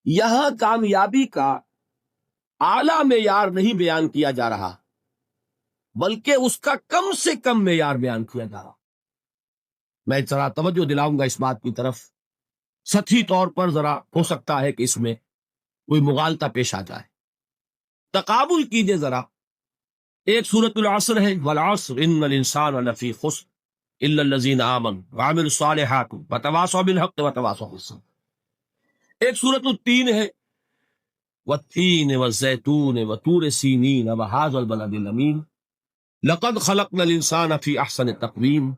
یہاں کامیابی کا اعلیٰ معیار نہیں بیان کیا جا رہا، بلکہ اس کا کم سے کم معیار بیان کیا جا رہا۔ میں ذرا توجہ دلاؤں گا اس بات کی طرف، سطحی طور پر ذرا ہو سکتا ہے کہ اس میں کوئی مغالطہ پیش آ جائے۔ تقابل کیجئے ذرا، ایک سورۃ العصر ہے، والعصر ان الانسان لفی خسر الا الذین آمنوا وعملوا الصالحات وتواصوا بالحق وتواصوا بالصبر۔ ایک سورۃ التین ہے، والتین والزیتون وطور سینین وہذا البلد الامین لقد خلقنا الانسان فی احسن تقویم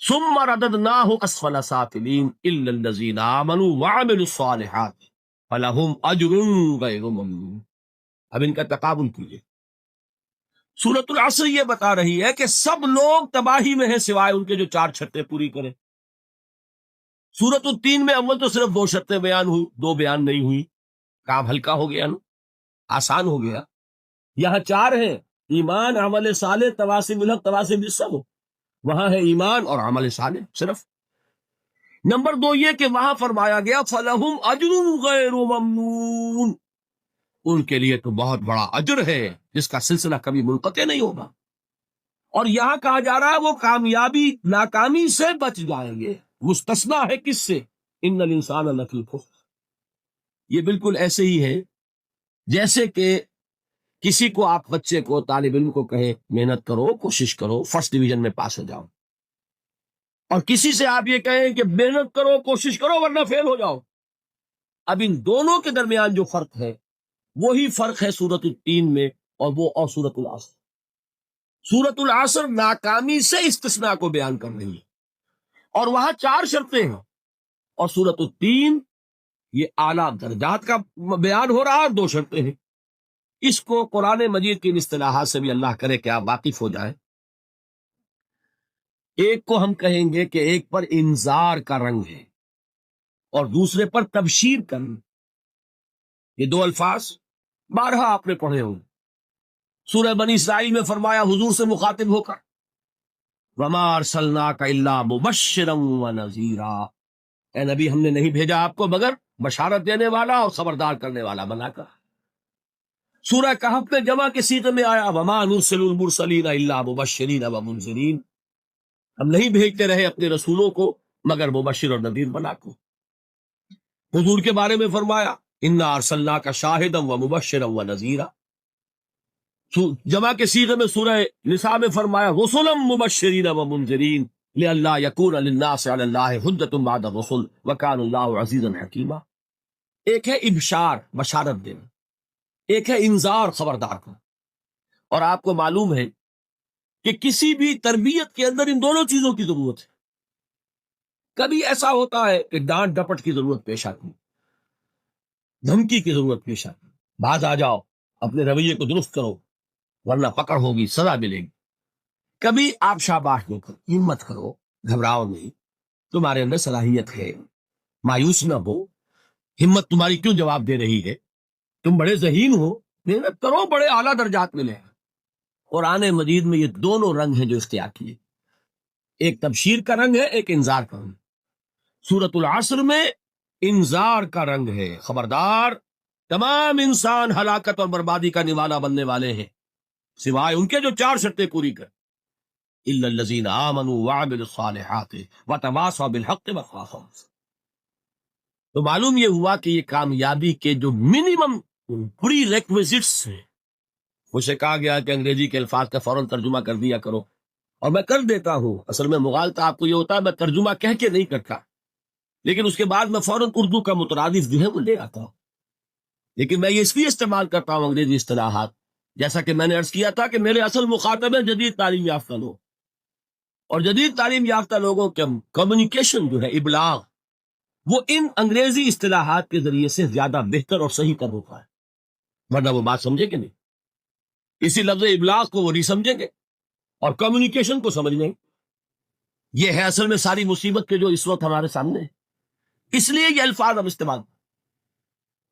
ثم رددناہ اسفل سافلین الا الذین آمنوا وعملوا الصالحات فلہم اجر غیر ممنون۔ اب ان کا تقابل کیجئے۔ سورۃ العصر یہ بتا رہی ہے کہ سب لوگ تباہی میں ہیں سوائے ان کے جو 4 شرطیں پوری کریں۔ سورۃ التین میں اول تو صرف 2 شرطیں بیان ہوئی، 2 بیان نہیں ہوئی، کام ہلکا ہو گیا نا، آسان ہو گیا۔ یہاں 4 ہیں، ایمان، عمل صالح، تواصی بالحق، تواصی بالصبر۔ وہاں ہے ایمان اور عمل صالح صرف۔ نمبر 2 یہ کہ وہاں فرمایا گیا فَلَهُمْ أَجْرٌ غَيْرُ مَمْنُونٍ، ان کے لیے تو بہت بڑا اجر ہے جس کا سلسلہ کبھی منقطع نہیں ہوگا۔ اور یہاں کہا جا رہا ہے وہ کامیابی ناکامی سے بچ جائیں گے۔ مستثنا ہے کس سے؟ ان الانسان لفی خسر۔ یہ بالکل ایسے ہی ہے جیسے کہ کسی کو آپ بچے کو، طالب علم کو کہیں محنت کرو، کوشش کرو، فرسٹ ڈویژن میں پاس ہو جاؤ، اور کسی سے آپ یہ کہیں کہ محنت کرو، کوشش کرو ورنہ فیل ہو جاؤ۔ اب ان دونوں کے درمیان جو فرق ہے وہی فرق ہے سورۃ التین میں اور سورۃ العصر۔ سورۃ العصر ناکامی سے استثناء کو بیان کر رہی ہے اور وہاں 4 شرطیں ہیں، اور سورۃ التین یہ اعلیٰ درجات کا بیان ہو رہا ہے اور 2 شرطیں ہیں۔ اس کو قرآن مجید کی اصطلاحات سے بھی اللہ کرے کہ آپ واقف ہو جائیں۔ ایک کو ہم کہیں گے کہ ایک پر انذار کا رنگ ہے اور دوسرے پر تبشیر کا رنگ۔ یہ 2 الفاظ بارہا آپ نے پڑھے ہوں۔ سورہ بنی اسرائیل میں فرمایا حضور سے مخاطب ہو کر وَمَا أَرْسَلْنَاكَ إِلَّا مُبَشِّرًا وَنَذِيرًا، اے نبی ہم نے نہیں بھیجا آپ کو مگر بشارت دینے والا اور خبردار کرنے والا بنا کر۔ سورہ کہف میں جمع کے صیغے میں آیا وَمَا نُرْسِلُ الْمُرْسَلِينَ إِلَّا مُبَشِّرِينَ وَمُنذِرِينَ، ہم نہیں بھیجتے رہے اپنے رسولوں کو مگر مبشر اور نذیر بنا کو۔ حضور کے بارے میں فرمایا اِنَّا أَرْسَلْنَاكَ شَاهِدًا وَمُبَشِّرًا وَنَذِيرًا۔ جمع کے صیغے میں سورہ نساء میں فرمایا رسلا مبشرین ومنذرین لئلا یکون للناس علی اللہ حجۃ بعد الرسل وکان اللہ عزیزا حکیما۔ ایک ہے ابشار، بشارت دینا، ایک ہے انذار، خبردار کرنا۔ اور آپ کو معلوم ہے کہ کسی بھی تربیت کے اندر ان دونوں چیزوں کی ضرورت ہے۔ کبھی ایسا ہوتا ہے کہ ڈانٹ ڈپٹ کی ضرورت پیش آتی، دھمکی کی ضرورت پیش آتی، باز آ جاؤ، اپنے رویے کو درست کرو ورنہ پکڑ ہوگی، سزا ملے گی۔ کبھی آپ شاباش دو کرو، ہمت کرو، گھبراؤ نہیں، تمہارے اندر صلاحیت ہے، مایوس نہ ہو، ہمت تمہاری کیوں جواب دے رہی ہے، تم بڑے ذہین ہو، محنت کرو، بڑے اعلیٰ درجات ملے ہیں۔ قرآن مجید میں یہ دونوں رنگ ہیں جو اختیار کیے، ایک تبشیر کا رنگ ہے، ایک انذار کا رنگ۔ سورۃ العصر میں انذار کا رنگ ہے، خبردار، تمام انسان ہلاکت اور بربادی کا نوالا بننے والے ہیں سوائے ان کے جو 4 شرطیں پوری کر الا الذین آمنوا وعملوا الصالحات وتواصوا بالحق وتواصوا بالصبر۔ تو معلوم یہ ہوا کہ یہ کامیابی کے جو منیمم پری ریکویزٹس ہیں، مجھے کہا گیا کہ انگریزی کے الفاظ کا فوراً ترجمہ کر دیا کرو، اور میں کر دیتا ہوں۔ اصل میں مغالطہ آپ کو یہ ہوتا ہے میں ترجمہ کہہ کے نہیں کرتا، لیکن اس کے بعد میں فوراً اردو کا مترادف جو ہے وہ لے آتا ہوں، لیکن میں یہ اس لیے استعمال کرتا ہوں انگریزی اصطلاحات، جیسا کہ میں نے عرض کیا تھا کہ میرے اصل مخاطب ہیں جدید تعلیم یافتہ لوگ، اور جدید تعلیم یافتہ لوگوں کے کمیونیکیشن جو ہے، ابلاغ، وہ ان انگریزی اصطلاحات کے ذریعے سے زیادہ بہتر اور صحیح تر ہوتا ہے، ورنہ وہ بات سمجھے کہ نہیں، اسی لفظ ابلاغ کو وہ نہیں سمجھیں گے اور کمیونیکیشن کو سمجھ لیں گے۔ یہ ہے اصل میں ساری مصیبت کے جو اس وقت ہمارے سامنے ہے، اس لیے یہ الفاظ ہم استعمال۔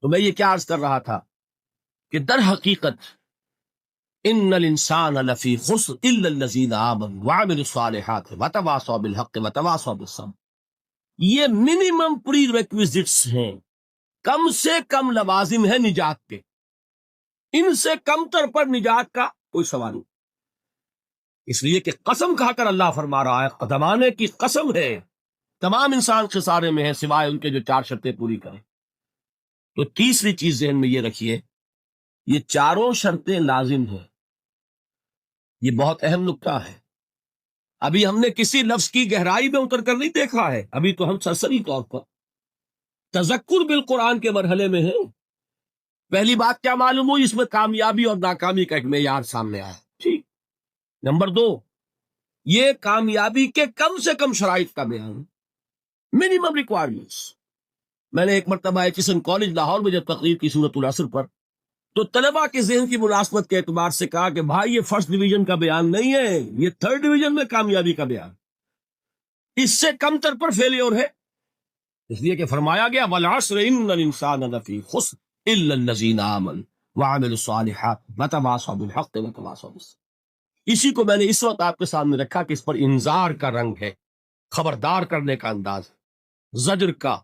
تو میں یہ کیا عرض کر رہا تھا کہ در حقیقت ان الانسان لفی خسر الا الذین آمنوا وعملوا الصالحات وتواصوا بالحق وتواصوا بالصبر، یہ منیمم پری ریکویزٹس ہیں کم سے کم لوازم ہے نجات کے، ان سے کم تر پر نجات کا کوئی سوال نہیں، اس لیے کہ قسم کھا کر اللہ فرما رہا ہے، زمانے کی قسم ہے، تمام انسان خسارے میں ہے سوائے ان کے جو 4 شرطیں پوری کریں۔ تو تیسری چیز ذہن میں یہ رکھیے، یہ چاروں شرطیں لازم ہیں، یہ بہت اہم نکتہ ہے۔ ابھی ہم نے کسی لفظ کی گہرائی میں اتر کر نہیں دیکھا ہے، ابھی تو ہم سرسری طور پر تذکر بالقرآن کے مرحلے میں ہیں۔ پہلی بات کیا معلوم ہوئی، اس میں کامیابی اور ناکامی کا ایک معیار سامنے آیا، ٹھیک۔ نمبر 2، یہ کامیابی کے کم سے کم شرائط کا بیان، منیمم ریکوائرمنٹس۔ میں نے ایک مرتبہ ایچسن کالج لاہور میں جب تقریر کی سورۃ العصر پر، تو طلباء کے ذہن کی مناسبت کے اعتبار سے کہا کہ بھائی یہ فرسٹ ڈویژن کا بیان نہیں ہے، یہ تھرڈ ڈویژن میں کامیابی کا بیان، اس سے کم تر پر فیلیور ہے، اس لیے کہ فرمایا گیا والعصر ان الانسان لفی خسر الا الذین آمنوا وعملوا الصالحات وتواصوا بالحق وتواصوا بالصبر۔ اسی کو میں نے اس وقت آپ کے سامنے رکھا کہ اس پر انذار کا رنگ ہے، خبردار کرنے کا انداز، زجر کا،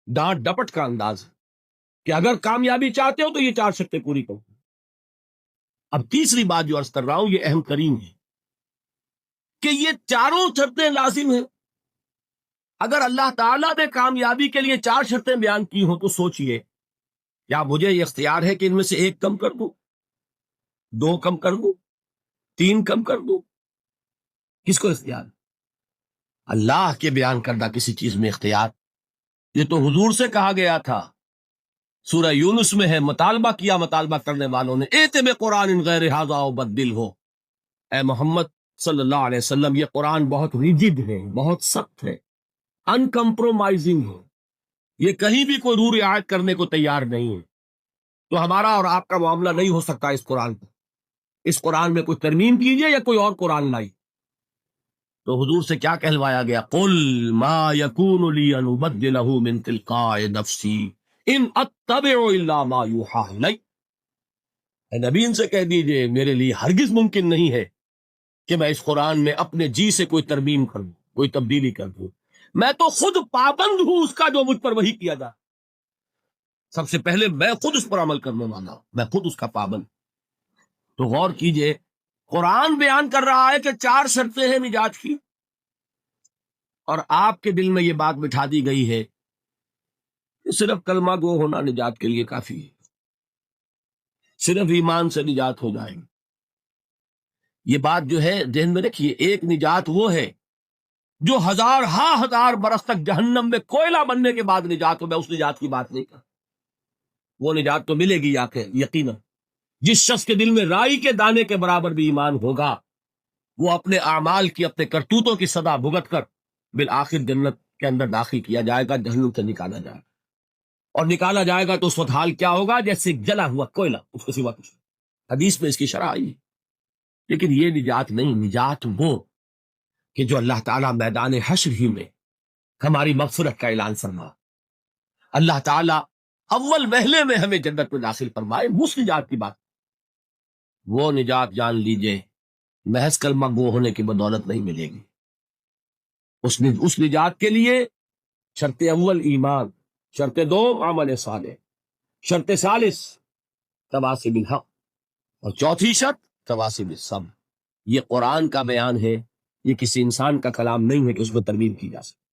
ڈانٹ ڈپٹ کا انداز ہے کہ اگر کامیابی چاہتے ہو تو یہ 4 شرطیں پوری کرو۔ اب تیسری بات جو عرض کر رہا ہوں یہ اہم ترین ہے کہ یہ چاروں شرطیں لازم ہیں۔ اگر اللہ تعالیٰ نے کامیابی کے لیے 4 شرطیں بیان کی ہوں تو سوچئے، کیا مجھے یہ اختیار ہے کہ ان میں سے 1 کم کر دوں، 2 کم کر دوں، 3 کم کر دوں؟ کس کو اختیار؟ اللہ کے بیان کردہ کسی چیز میں اختیار، یہ تو حضور سے کہا گیا تھا، سورہ یونس میں ہے، مطالبہ کیا مطالبہ کرنے والوں نے، ایت میں قرآن غیر ھذا وبدل ہو، اے محمد صلی اللہ علیہ وسلم، یہ قرآن بہت ریجڈ ہے، بہت سخت ہے، ان کمپرومائزنگ ہے، یہ کہیں بھی کوئی رو رعایت کرنے کو تیار نہیں ہے، تو ہمارا اور آپ کا معاملہ نہیں ہو سکتا اس قرآن پر، اس قرآن میں کوئی ترمیم کیجئے یا کوئی اور قرآن لائی۔ تو حضور سے کیا کہلوایا گیا، قل ما یکون لی ان ابدلہ من تلقاء نفسی ان اتبع الا ما یوحی الی، اے نبی ان سے کہہ دیجئے میرے لیے ہرگز ممکن نہیں ہے کہ میں اس قرآن میں اپنے جی سے کوئی ترمیم کروں، کوئی تبدیلی کر دوں، میں تو خود پابند ہوں اس کا جو مجھ پر وحی کیا جائے، سب سے پہلے میں خود اس پر عمل کرنے والا ہوں، میں خود اس کا پابند۔ تو غور کیجئے، قرآن بیان کر رہا ہے کہ 4 شرطیں ہیں نجات کی، اور آپ کے دل میں یہ بات بٹھا دی گئی ہے کہ صرف کلمہ گو ہونا نجات کے لیے کافی ہے، صرف ایمان سے نجات ہو جائے گی۔ یہ بات جو ہے ذہن میں رکھیے، ایک نجات وہ ہے جو ہزار برس تک جہنم میں کوئلہ بننے کے بعد نجات ہو، میں اس نجات کی بات نہیں کر، وہ نجات تو ملے گی یقیناً۔ جس شخص کے دل میں رائی کے دانے کے برابر بھی ایمان ہوگا، وہ اپنے اعمال کی، اپنے کرتوتوں کی سزا بھگت کر بالآخر جنت کے اندر داخل کیا جائے گا، جہنم سے نکالا جائے گا، اور نکالا جائے گا تو اس وقت حال کیا ہوگا، جیسے جلا ہوا کوئلہ، اس کے سوا کچھ نہیں۔ حدیث میں اس کی شرح آئی ہے۔ لیکن یہ نجات نہیں، نجات وہ کہ جو اللہ تعالیٰ میدان حشر ہی میں ہماری مغفرت کا اعلان فرما، اللہ تعالیٰ اول وہلے میں ہمیں جنت میں داخل فرمائے، اس نجات کی بات، وہ نجات جان لیجئے محض کلمہ گو ہونے کی بدولت نہیں ملے گی۔ اس نجات کے لیے شرط اول ایمان، شرط 2 عمل صالح، شرط ثالث تواصی بالحق، اور چوتھی شرط تواصی بالصبر۔ یہ قرآن کا بیان ہے، یہ کسی انسان کا کلام نہیں ہے کہ اس میں ترمیم کی جا سکے۔